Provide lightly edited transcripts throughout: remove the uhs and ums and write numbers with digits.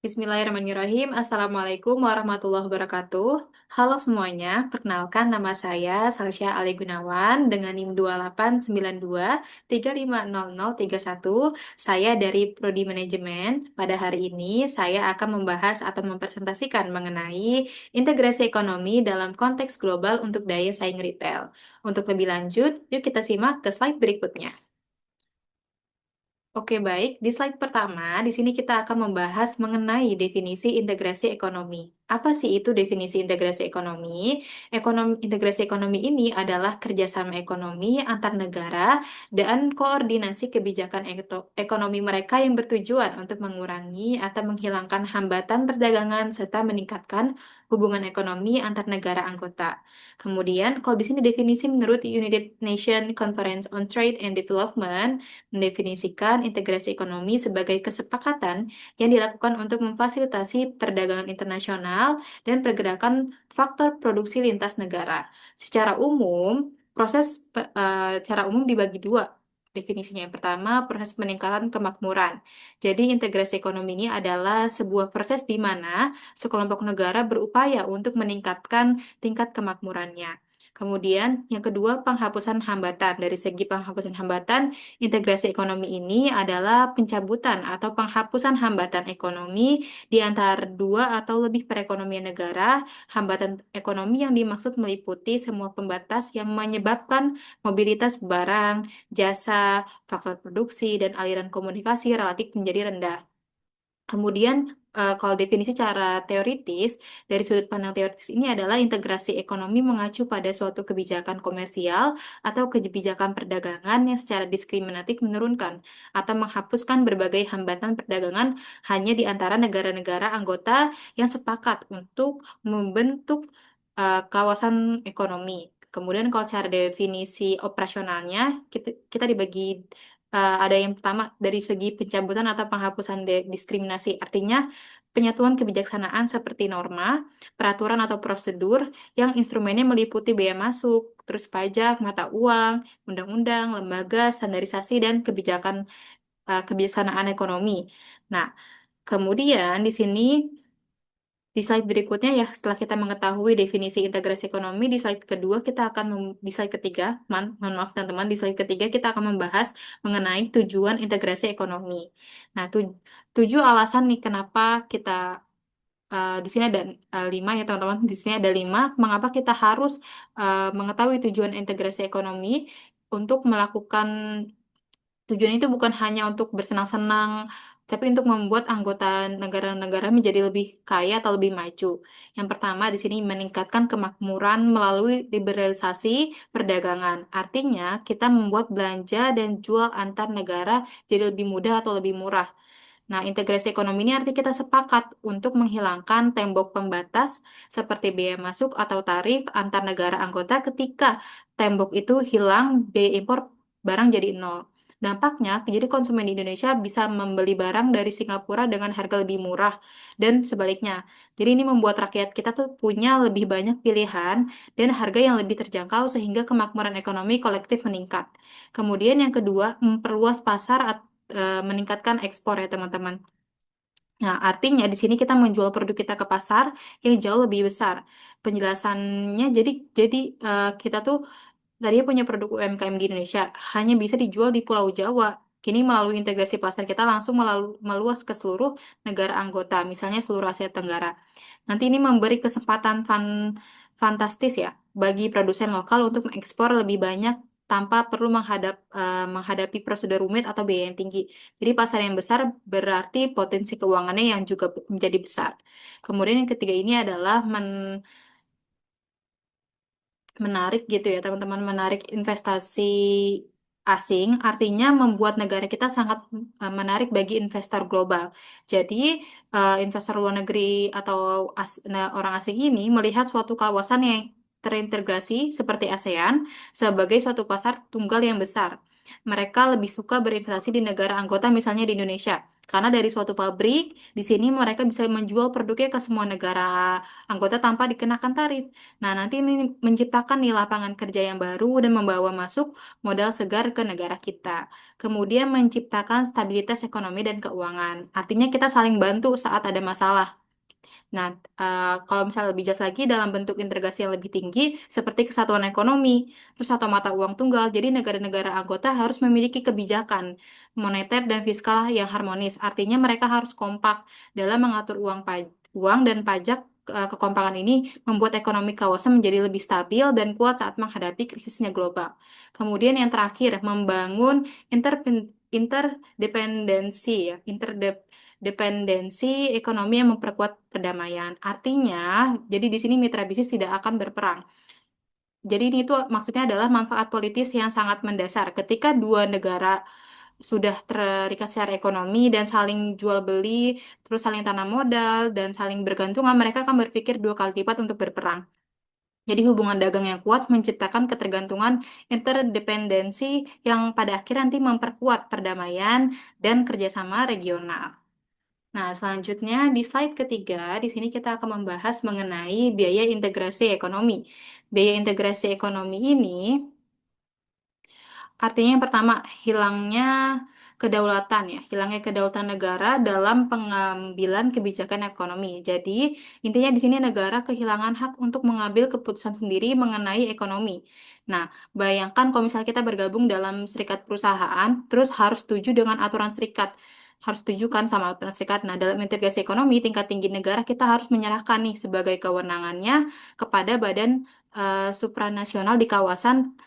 Bismillahirrahmanirrahim. Assalamualaikum warahmatullahi wabarakatuh. Halo semuanya, perkenalkan nama saya Salsya Ali Gunawan dengan NIM 2892350031. Saya dari Prodi Manajemen. Pada hari ini saya akan membahas atau mempresentasikan mengenai integrasi ekonomi dalam konteks global untuk daya saing retail. Untuk lebih lanjut, yuk kita simak ke slide berikutnya. Oke, baik. Di slide pertama, di sini kita akan membahas mengenai definisi integrasi ekonomi. Apa sih itu definisi integrasi ekonomi? Integrasi ekonomi ini adalah kerjasama ekonomi antar negara dan koordinasi kebijakan ekonomi mereka yang bertujuan untuk mengurangi atau menghilangkan hambatan perdagangan serta meningkatkan hubungan ekonomi antar negara anggota. Kemudian, kalau di sini definisi menurut United Nations Conference on Trade and Development, mendefinisikan integrasi ekonomi sebagai kesepakatan yang dilakukan untuk memfasilitasi perdagangan internasional dan pergerakan faktor produksi lintas negara. Secara umum, secara umum dibagi dua. Definisinya yang pertama, proses peningkatan kemakmuran. Jadi, integrasi ekonomi ini adalah sebuah proses di mana sekelompok negara berupaya untuk meningkatkan tingkat kemakmurannya. Kemudian, yang kedua, penghapusan hambatan. Dari segi penghapusan hambatan, integrasi ekonomi ini adalah pencabutan atau penghapusan hambatan ekonomi di antara dua atau lebih perekonomian negara. Hambatan ekonomi yang dimaksud meliputi semua pembatas yang menyebabkan mobilitas barang, jasa, faktor produksi, dan aliran komunikasi relatif menjadi rendah. Kemudian, kalau definisi secara teoritis, dari sudut pandang teoritis ini adalah integrasi ekonomi mengacu pada suatu kebijakan komersial atau kebijakan perdagangan yang secara diskriminatif menurunkan atau menghapuskan berbagai hambatan perdagangan hanya di antara negara-negara anggota yang sepakat untuk membentuk kawasan ekonomi. Kemudian kalau cara definisi operasionalnya, kita dibagi ada yang pertama dari segi pencabutan atau penghapusan diskriminasi, artinya penyatuan kebijaksanaan seperti norma, peraturan atau prosedur yang instrumennya meliputi bea masuk, terus pajak, mata uang, undang-undang, lembaga, standarisasi, dan kebijaksanaan ekonomi. Nah, kemudian di sini di slide berikutnya ya, setelah kita mengetahui definisi integrasi ekonomi, di slide kedua kita akan di slide ketiga, mohon maaf teman-teman, di slide ketiga kita akan membahas mengenai tujuan integrasi ekonomi. Nah, tujuh alasan nih kenapa kita di sini ada lima ya teman-teman. Di sini ada lima. Mengapa kita harus mengetahui tujuan integrasi ekonomi untuk melakukan tujuan itu bukan hanya untuk bersenang-senang, tapi untuk membuat anggota negara-negara menjadi lebih kaya atau lebih maju. Yang pertama di sini meningkatkan kemakmuran melalui liberalisasi perdagangan. Artinya kita membuat belanja dan jual antar negara jadi lebih mudah atau lebih murah. Nah, integrasi ekonomi ini artinya kita sepakat untuk menghilangkan tembok pembatas seperti biaya masuk atau tarif antar negara anggota ketika tembok itu hilang, biaya impor barang jadi nol. Dampaknya, jadi konsumen di Indonesia bisa membeli barang dari Singapura dengan harga lebih murah dan sebaliknya. Jadi ini membuat rakyat kita tuh punya lebih banyak pilihan dan harga yang lebih terjangkau sehingga kemakmuran ekonomi kolektif meningkat. Kemudian yang kedua, memperluas pasar meningkatkan ekspor ya teman-teman. Nah, artinya di sini kita menjual produk kita ke pasar yang jauh lebih besar. Penjelasannya jadi kita tuh tadinya punya produk UMKM di Indonesia hanya bisa dijual di Pulau Jawa. Kini melalui integrasi pasar kita langsung meluas ke seluruh negara anggota, misalnya seluruh Asia Tenggara. Nanti ini memberi kesempatan fantastis ya bagi produsen lokal untuk mengekspor lebih banyak tanpa perlu menghadapi prosedur rumit atau biaya yang tinggi. Jadi pasar yang besar berarti potensi keuangannya yang juga menjadi besar. Kemudian yang ketiga ini adalah menarik gitu ya teman-teman, menarik investasi asing, artinya membuat negara kita sangat menarik bagi investor global. Jadi investor luar negeri atau orang asing ini melihat suatu kawasan yang terintegrasi seperti ASEAN sebagai suatu pasar tunggal yang besar. mereka lebih suka berinvestasi di negara anggota, misalnya di Indonesia. Karena dari suatu pabrik, di sini mereka bisa menjual produknya ke semua negara anggota tanpa dikenakan tarif. Nah, nanti ini menciptakan nih lapangan kerja yang baru dan membawa masuk modal segar ke negara kita. Kemudian menciptakan stabilitas ekonomi dan keuangan. Artinya kita saling bantu saat ada masalah. Nah, kalau misalnya lebih jelas lagi dalam bentuk integrasi yang lebih tinggi, seperti kesatuan ekonomi, terus atau mata uang tunggal, jadi negara-negara anggota harus memiliki kebijakan moneter dan fiskal yang harmonis. Artinya mereka harus kompak dalam mengatur uang dan pajak. Kekompakan ini membuat ekonomi kawasan menjadi lebih stabil dan kuat saat menghadapi krisisnya global. Kemudian yang terakhir, membangun interdependensi ya, dependensi ekonomi yang memperkuat perdamaian. Artinya, jadi di sini mitra bisnis tidak akan berperang. Jadi ini itu maksudnya adalah manfaat politis yang sangat mendasar. Ketika dua negara sudah terikat secara ekonomi dan saling jual beli, terus saling tanam modal dan saling bergantungan, mereka akan berpikir dua kali lipat untuk berperang. Jadi hubungan dagang yang kuat menciptakan ketergantungan interdependensi yang pada akhirnya nanti memperkuat perdamaian dan kerjasama regional. Nah, selanjutnya di slide ketiga, di sini kita akan membahas mengenai biaya integrasi ekonomi. Biaya integrasi ekonomi ini artinya yang pertama, hilangnya kedaulatan ya, hilangnya kedaulatan negara dalam pengambilan kebijakan ekonomi. Jadi, intinya di sini negara kehilangan hak untuk mengambil keputusan sendiri mengenai ekonomi. Nah, bayangkan kalau misalnya kita bergabung dalam serikat perusahaan, terus harus setuju dengan aturan serikat. Harus setuju kan sama aturan serikat. Nah, dalam integrasi ekonomi tingkat tinggi negara kita harus menyerahkan nih sebagai kewenangannya kepada badan supranasional di kawasan.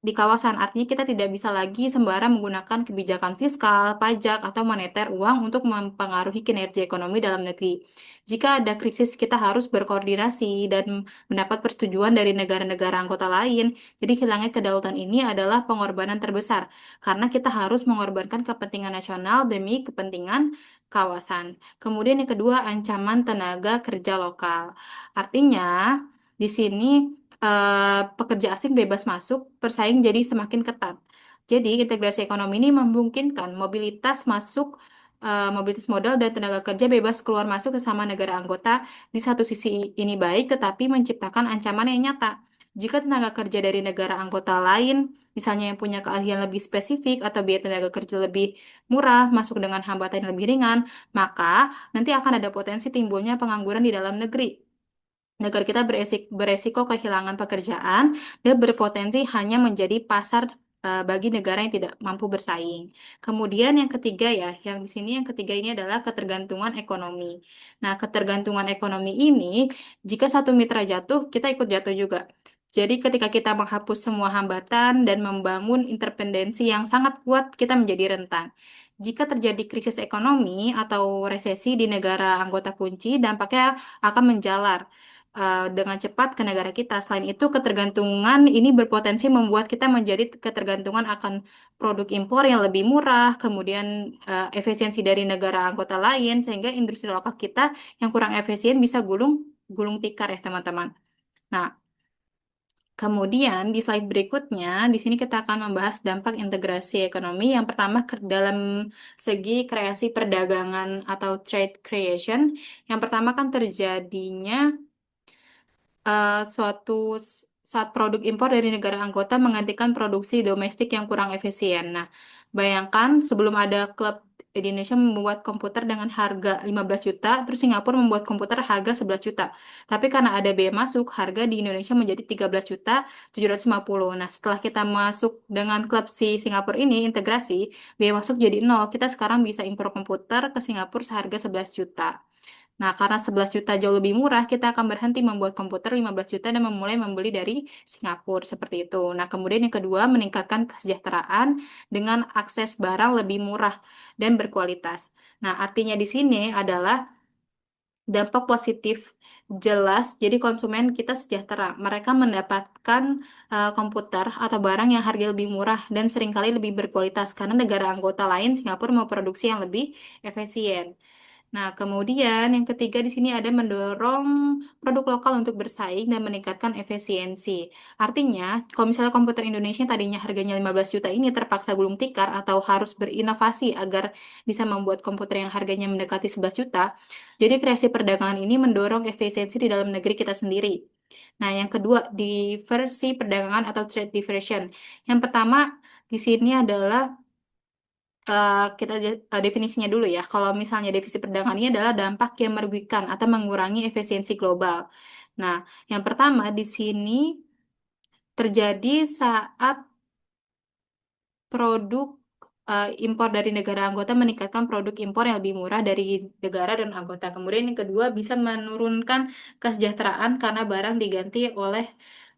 Artinya kita tidak bisa lagi sembarang menggunakan kebijakan fiskal, pajak, atau moneter uang untuk mempengaruhi kinerja ekonomi dalam negeri. Jika ada krisis, kita harus berkoordinasi dan mendapat persetujuan dari negara-negara anggota lain. Jadi hilangnya kedaulatan ini adalah pengorbanan terbesar, karena kita harus mengorbankan kepentingan nasional demi kepentingan kawasan. Kemudian yang kedua, ancaman tenaga kerja lokal. Artinya, di sini pekerja asing bebas masuk, persaing jadi semakin ketat. Jadi, integrasi ekonomi ini memungkinkan mobilitas modal dan tenaga kerja bebas keluar masuk ke sama negara anggota. Di satu sisi ini baik, tetapi menciptakan ancaman yang nyata. Jika tenaga kerja dari negara anggota lain, misalnya yang punya keahlian lebih spesifik atau biaya tenaga kerja lebih murah, masuk dengan hambatan yang lebih ringan, maka nanti akan ada potensi timbulnya pengangguran di dalam negeri. Negara kita beresiko kehilangan pekerjaan dan berpotensi hanya menjadi pasar bagi negara yang tidak mampu bersaing. Kemudian yang ketiga ya, yang ketiga ini adalah ketergantungan ekonomi. Nah, ketergantungan ekonomi ini, jika satu mitra jatuh, kita ikut jatuh juga. Jadi ketika kita menghapus semua hambatan dan membangun interdependensi yang sangat kuat, kita menjadi rentan. Jika terjadi krisis ekonomi atau resesi di negara anggota kunci, dampaknya akan menjalar dengan cepat ke negara kita. Selain itu, ketergantungan ini berpotensi membuat kita menjadi ketergantungan akan produk impor yang lebih murah, kemudian efisiensi dari negara anggota lain, sehingga industri lokal kita yang kurang efisien bisa gulung gulung tikar ya teman-teman. Nah, kemudian di slide berikutnya, di sini kita akan membahas dampak integrasi ekonomi. Yang pertama dalam segi kreasi perdagangan atau trade creation. Yang pertama kan terjadinya suatu saat produk impor dari negara anggota menggantikan produksi domestik yang kurang efisien. Nah, bayangkan sebelum ada klub di Indonesia membuat komputer dengan harga 15 juta, terus Singapura membuat komputer harga 11 juta. Tapi karena ada biaya masuk, harga di Indonesia menjadi 13 juta 750. Nah, setelah kita masuk dengan klub si Singapura ini integrasi, biaya masuk jadi nol. Kita sekarang bisa impor komputer ke Singapura seharga 11 juta. Nah, karena 11 juta jauh lebih murah, kita akan berhenti membuat komputer 15 juta dan memulai membeli dari Singapura, seperti itu. Nah, kemudian yang kedua, meningkatkan kesejahteraan dengan akses barang lebih murah dan berkualitas. Nah, artinya di sini adalah dampak positif jelas, jadi konsumen kita sejahtera. Mereka mendapatkan komputer atau barang yang harga lebih murah dan seringkali lebih berkualitas karena negara anggota lain Singapura memproduksi yang lebih efisien. Nah, kemudian yang ketiga di sini ada mendorong produk lokal untuk bersaing dan meningkatkan efisiensi. Artinya, kalau misalnya komputer Indonesia yang tadinya harganya 15 juta ini terpaksa gulung tikar atau harus berinovasi agar bisa membuat komputer yang harganya mendekati 11 juta, jadi kreasi perdagangan ini mendorong efisiensi di dalam negeri kita sendiri. Nah, yang kedua, diversi perdagangan atau trade diversion. Yang pertama di sini adalah definisinya dulu ya. Kalau misalnya defisit perdagangan ini adalah dampak yang merugikan atau mengurangi efisiensi global. Nah, yang pertama di sini terjadi saat produk impor dari negara anggota meningkatkan produk impor yang lebih murah dari negara dan anggota. Kemudian yang kedua bisa menurunkan kesejahteraan karena barang diganti oleh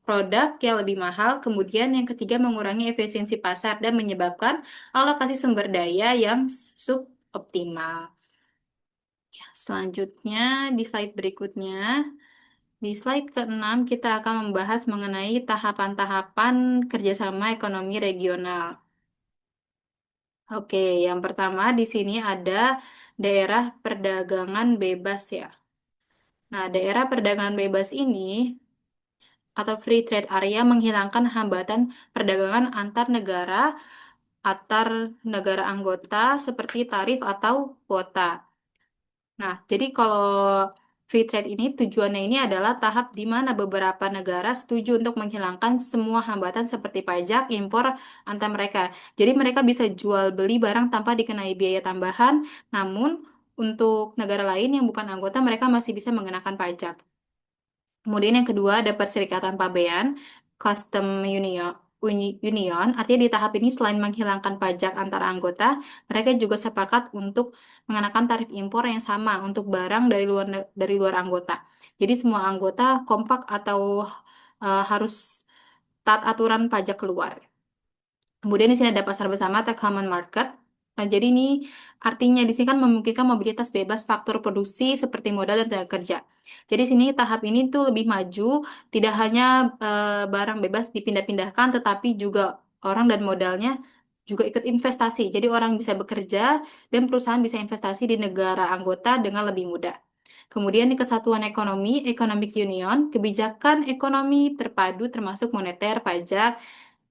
produk yang lebih mahal. Kemudian yang ketiga mengurangi efisiensi pasar dan menyebabkan alokasi sumber daya yang suboptimal. Selanjutnya di slide berikutnya, di slide ke-6 kita akan membahas mengenai tahapan-tahapan kerjasama ekonomi regional. Oke, yang pertama di sini ada daerah perdagangan bebas ya. Nah, daerah perdagangan bebas ini atau free trade area menghilangkan hambatan perdagangan antar negara anggota seperti tarif atau kuota. Nah, jadi kalau free trade ini tujuannya ini adalah tahap di mana beberapa negara setuju untuk menghilangkan semua hambatan seperti pajak, impor antar mereka. Jadi mereka bisa jual beli barang tanpa dikenai biaya tambahan, namun untuk negara lain yang bukan anggota mereka masih bisa mengenakan pajak. Kemudian yang kedua ada Perserikatan Pabean, Custom Union. Artinya di tahap ini selain menghilangkan pajak antara anggota, mereka juga sepakat untuk mengenakan tarif impor yang sama untuk barang dari luar anggota. Jadi semua anggota kompak atau harus taat aturan pajak keluar. Kemudian di sini ada pasar bersama atau common market. Nah, jadi ini artinya di sini kan memungkinkan mobilitas bebas faktor produksi seperti modal dan tenaga kerja. Jadi sini tahap ini tuh lebih maju, tidak hanya barang bebas dipindah-pindahkan, tetapi juga orang dan modalnya juga ikut investasi. Jadi orang bisa bekerja dan perusahaan bisa investasi di negara anggota dengan lebih mudah. Kemudian di kesatuan ekonomi, Economic Union, kebijakan ekonomi terpadu termasuk moneter, pajak,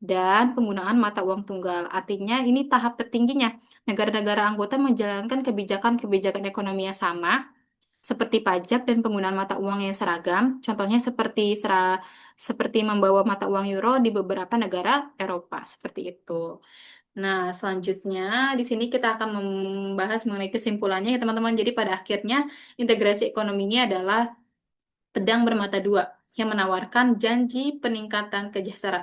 dan penggunaan mata uang tunggal. Artinya ini tahap tertingginya. Negara-negara anggota menjalankan kebijakan-kebijakan ekonomi yang sama, seperti pajak dan penggunaan mata uang yang seragam. Contohnya seperti membawa mata uang euro di beberapa negara Eropa, seperti itu. Nah, selanjutnya di sini kita akan membahas mengenai kesimpulannya ya teman-teman. Jadi pada akhirnya integrasi ekonomi ini adalah pedang bermata dua yang menawarkan janji peningkatan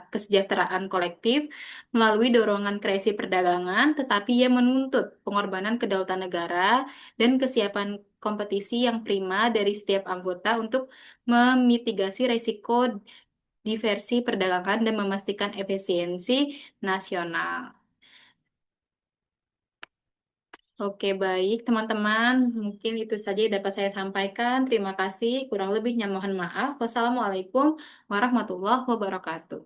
kesejahteraan kolektif melalui dorongan kreasi perdagangan, tetapi ia menuntut pengorbanan kedaulatan negara dan kesiapan kompetisi yang prima dari setiap anggota untuk memitigasi risiko diversi perdagangan dan memastikan efisiensi nasional. Oke, baik teman-teman. Mungkin itu saja yang dapat saya sampaikan. Terima kasih. Kurang lebihnya mohon maaf. Wassalamualaikum warahmatullahi wabarakatuh.